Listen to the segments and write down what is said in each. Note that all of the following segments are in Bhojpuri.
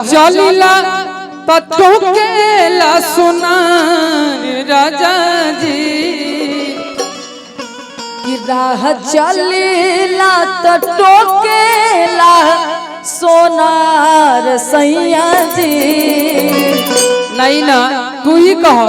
चलिला टोकेला सोनार राजा जी कि राह चलिला टोकेला सोनार सैया जी। नहीं ना तू ही कहो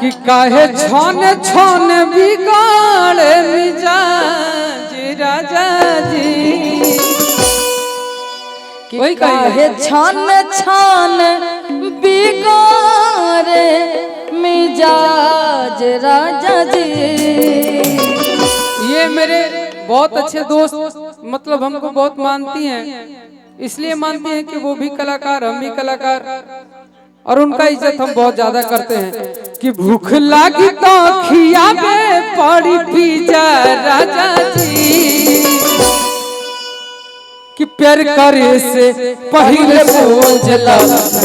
कि काहे छन छन बिगाड़े मिजाज राजा जी। वही काहे छन छन बिगाड़े मिजाज राजा जी। ये मेरे बहुत अच्छे दोस्त मतलब हमको बहुत मानती हैं, इसलिए मानती हैं कि वो भी कलाकार हम भी कलाकार और उनका इज्जत हम बहुत ज्यादा करते हैं। कि भूख लगी तो खियाबे पड़ी पिज्जा राजा जी कि प्यार करे से पहले पूछला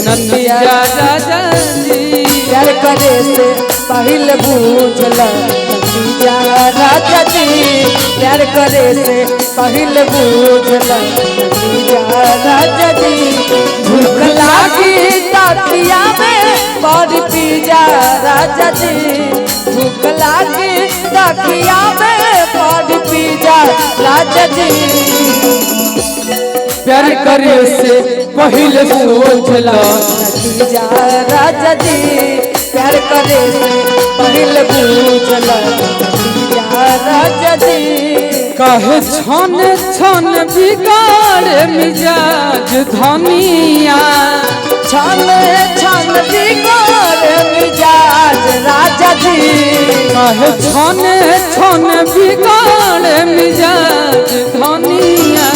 नंदिया राजा जी। प्यार करे से पहले पूछला नंदिया राजा जी। प्यार करे से पहले पूछला नंदिया राजा जी। भूख लागी तातिया में बड़ी पिज्जा राजा जी। भूख लागी तातिया में बड़ी पिज्जा राजा जी। प्यार करे से पहले सोचला नतीजा राजा जी। प्यार करे से पहले पूछला नतीजा राजा जी। कहे छन छन बिगाड़े मिजाज धनिया छन छन बिगाड़े मिजाज राजा जी। कहे छन छन बिगाड़े मिजाज धनिया।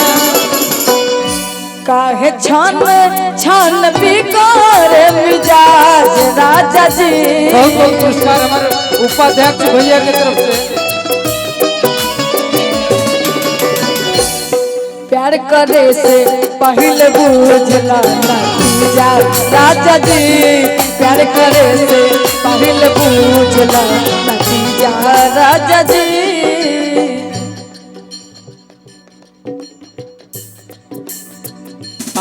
काहे छन छन बिगाड़े मिजाज राजा जी। बहुत बहुत पुरस्कार हमारे उपाध्यक्ष भैया की तरफ से। प्यार करे से पहले बुझला नतीजा राजा जी। प्यार करे से पहले बुझला नतीजा राजा जी।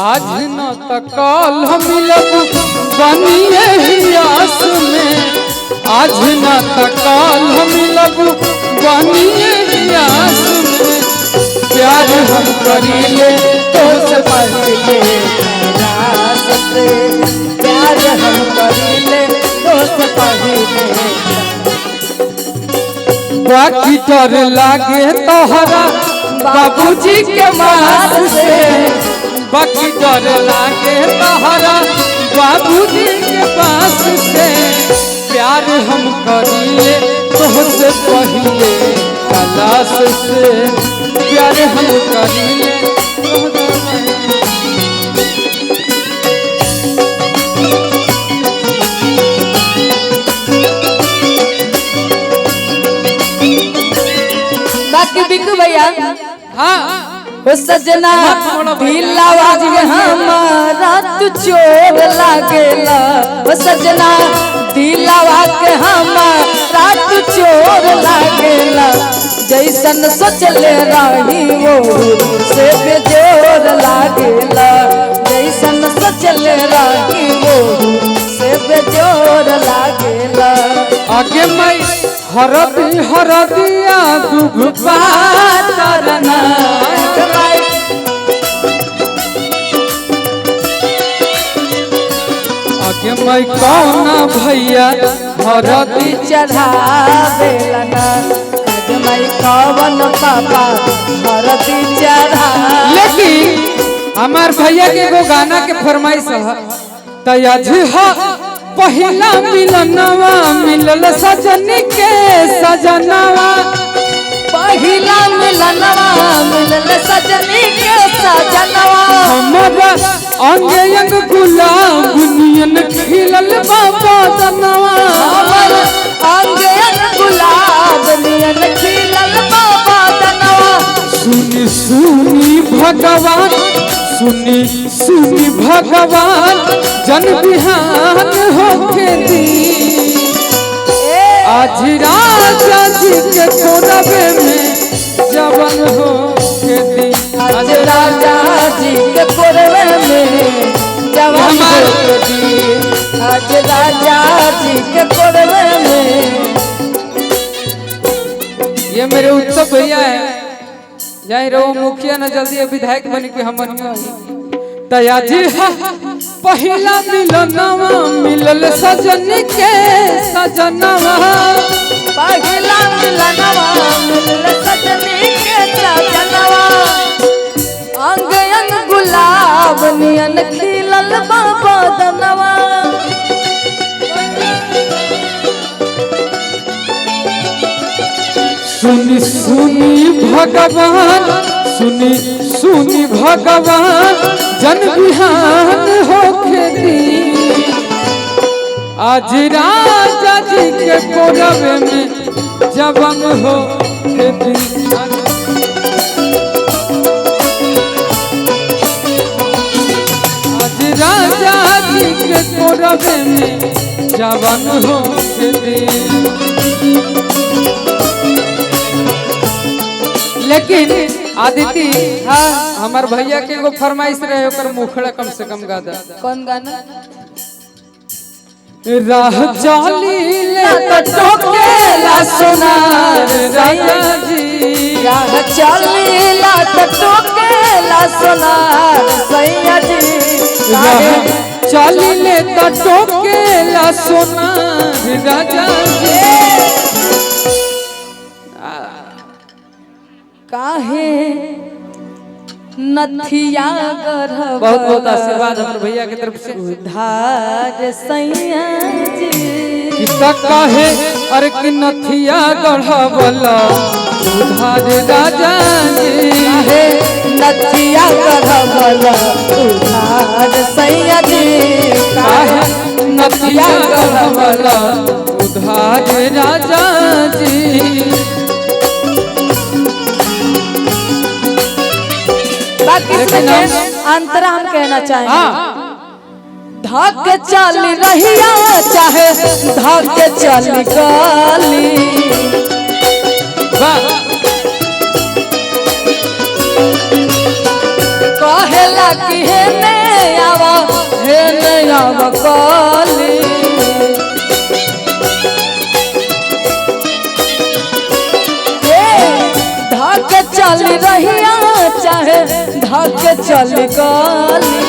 आज न तकाल मिलब बनिए ही आस में। आज न तकाल मिलब बनिए ही आस में। प्यार हम करीले तो से पहले रास से। प्यार हम करीले तो से पहले। बाकी डर लागे तोहरा बाबूजी के मास से। बाकी डर लागे तोहरा बाबूजी के पास से। प्यार हम करिए तुझसे पहले कलाश से। प्यार हम करिए बाकी बिकू भैया। हाँ हो सजना दिलावा हमारा तू चोर लागेला। हो सजना दिलावा के हमारा तू चोर लागेला। जैसन सोचले रही वो से बेजोर लागेला। जैसन सोचले रही वो से बेजोर लागेला। आगे मैं हरदी हरदिया दुभ पातरना। आगे मैं कौना भैया हरदी चढ़ावेलना। आगे मैं कौन पापा हरदी चढ़ा। लेकिन हमार भैया के एगो गाना के फरमाइश है तयाज पहिला मिलनवा मिलल सजनी के सजनवा। पहिला मिलनवा मिलल सजनी के सजनवा। हमारा अंग अंग गुलाब नियन खिलल बाबा दनवा। हमर अंग अंग गुलाब नियन खिलल बाबा दनवा। सुनी सुनी भगवान सुनी सुनी भगवान जन बिहान होके दी। आज राजा जी के कोरबे में जवन होके दी। आज राजा जी के कोरबे में जवन जी आज राजा जी के कोरवे में। ये मेरे उत्सव भैया है, जाहि रहो मुखिया न जल्दी विधायक बन के हम तया जी पहला मिलनवा मिलल सजन के सजनवा। पहला मिलनवा मिलल सजन के सजनवा। अंग अंग गुलाब नियन खिलल बाबा दनवा। सुनी सुनी भगवान सुनी सुनी भगवान जन बिहान हो खेती। आज राजा जी के कोरवे में जबन हो खेती। आज राजा जी के कोरवे में जबन हो खेती। लेकिन आदिति हाँ हमार भैया के एगो फरमाइश रहे ओकर मुखड़ा कम से कम गा दा। कौन गाना? राह चाली ले टोकेला सोनार राजा जी। राह चाली ला टोकेला सोनार सैया जी। राह चाली ले टोकेला सोनार राजा जी। काहे नथिया गढ़ बहुत बहुत आशीर्वाद हमारे भैया की तरफ से। उधार सैया जी काहे अरे कि नथिया गढ़वला उधार राजा जी। काहे नथिया गढ़वला उधार सैया जी। काहे नथिया गढ़वला उधार राजा जी। बाकी अंतरा हम कहना चाहेंगे। धक चली रहिया चाहे धक चली गली। कहेला कि हे ने आवा हे ने आवा गली। धक चली रहिया चाहे धक चली गली।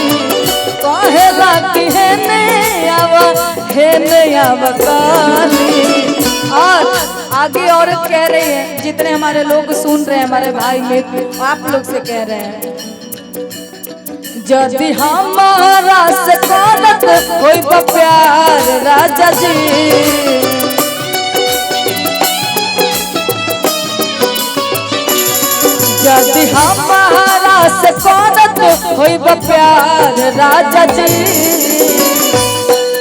कहेला कि हे ने आवा गली। और आगे और कह रहे हैं जितने हमारे लोग सुन रहे हैं हमारे भाई मित्र आप लोग से कह रहे हैं यदि हमारा से करत कोई प्यार राजा जी। यदि हमारा से करत कोई प्यार राजा जी।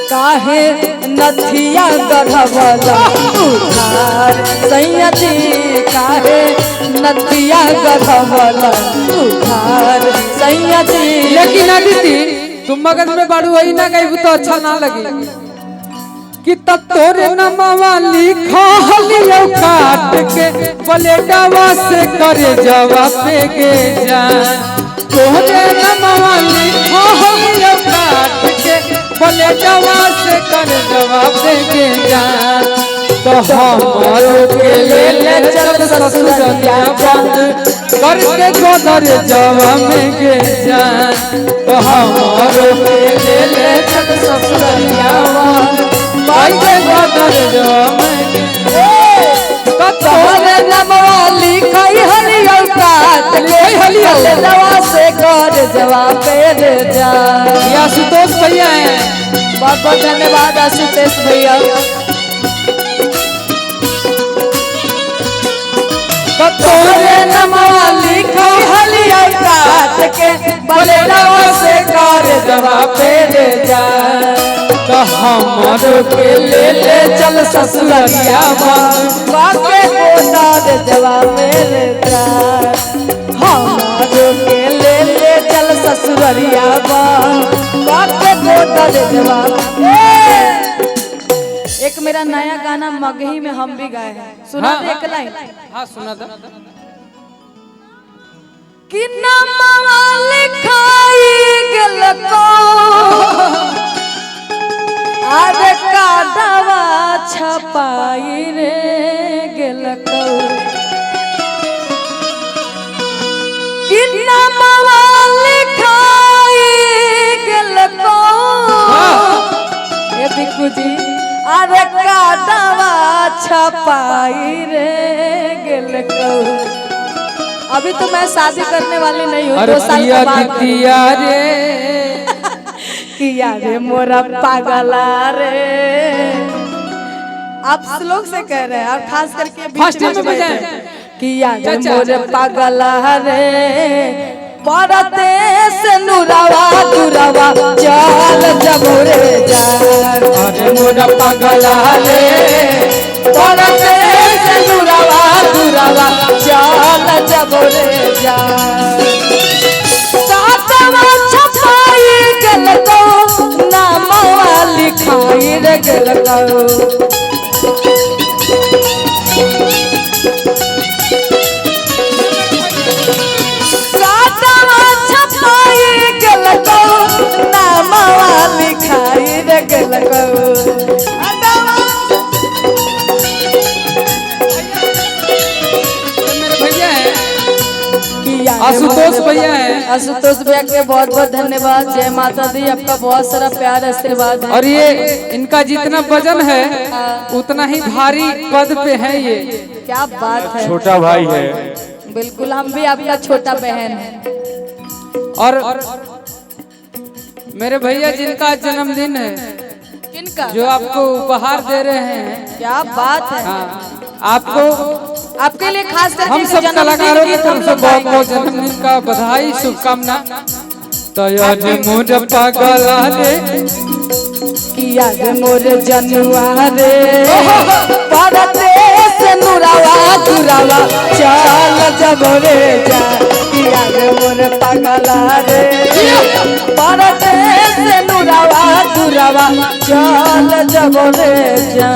काहे नथिया गढ़वला उधार सैया जी। काहे नथिया गढ़वला उधार सैया जी। लेकिन आदिति तुम मगज में बाड़ू वही ना गई तो अच्छा ना लगी कि तब तोरे नमवा लिखा हलियो काट के बलेडवा से करे जवाब पे के जान। तोरे नमवा लिखा हलियो काट के बलेडवा से करे जवाब पे के जान। तो हमारो के ले चल ससुरलिया बंद करके गोदर जवा में के जान। तो हमारो के ले चल ससुरलिया बंद करके गोदर जवा में के। तोरे नमवा लिखाई हलियो काट के बलेडवा से कर जवाब पे जान। ये आशुतोष भैया हैं। बहुत बहुत धन्यवाद आशुतोष भैया। तोरे नमवा लिखा हलिया काट के बलेडवा से कर जवाब पे जान। तो हमारो के ले चल ससुरलिया बंद बाके कोटा दे जवाब मेरे जान। हमारो के ले चल ससुरलिया बाके कोटा दे जवाब। एक मेरा नया गाना मगही में हम भी गाए हैं सुना। हाँ, एक लाइन हाँ सुना था। कि नमवा लिखाई गेल को अरे काटवा छपाई रे गेल कहू। अभी तो मैं शादी करने वाली नहीं हूँ, 2 साल के बाद। किया रे किया रे मोरा पागला रे। आप श्लोक से कह रहे हैं और खास करके फर्स्ट में बजाएं। किया रे मोरे पागला रे परते से नुरावा दुरावा चल जब रे जा। अरे मोरा पागला रे परते से नुरावा दुरावा चल जब रे जा। काटवा छपाई गल तो नामवा लिखाई रे गल तो। काटवा छपाई गल तो नामवा लिखाई रे गल तो। मेरे भैया हैं, आशुतोष भैया हैं। आशुतोष भैया के बहुत बहुत धन्यवाद। जय माता दी। आपका बहुत सारा प्यार आशीर्वाद है। और ये इनका जितना वजन है उतना ही भारी पद पे है ये। क्या बात है। छोटा भाई है। बिल्कुल, हम भी आपका छोटा बहन है। और मेरे भैया जिनका जन्मदिन है, किनका? जो आपको उपहार दे रहे हैं। क्या बात है। हाँ, आपको आपके लिए खास करके हम सब कलाकारों की तरफ से बहुत बहुत जन्मदिन का बधाई, शुभकामना। तो आज मोर पागला रे किया रे मोर जनुआ रे परते से नुरावा दुरावा चल जब रे जा। किया रे मोर पागला रे परते से नुरावा दुरावा चल जब रे जा।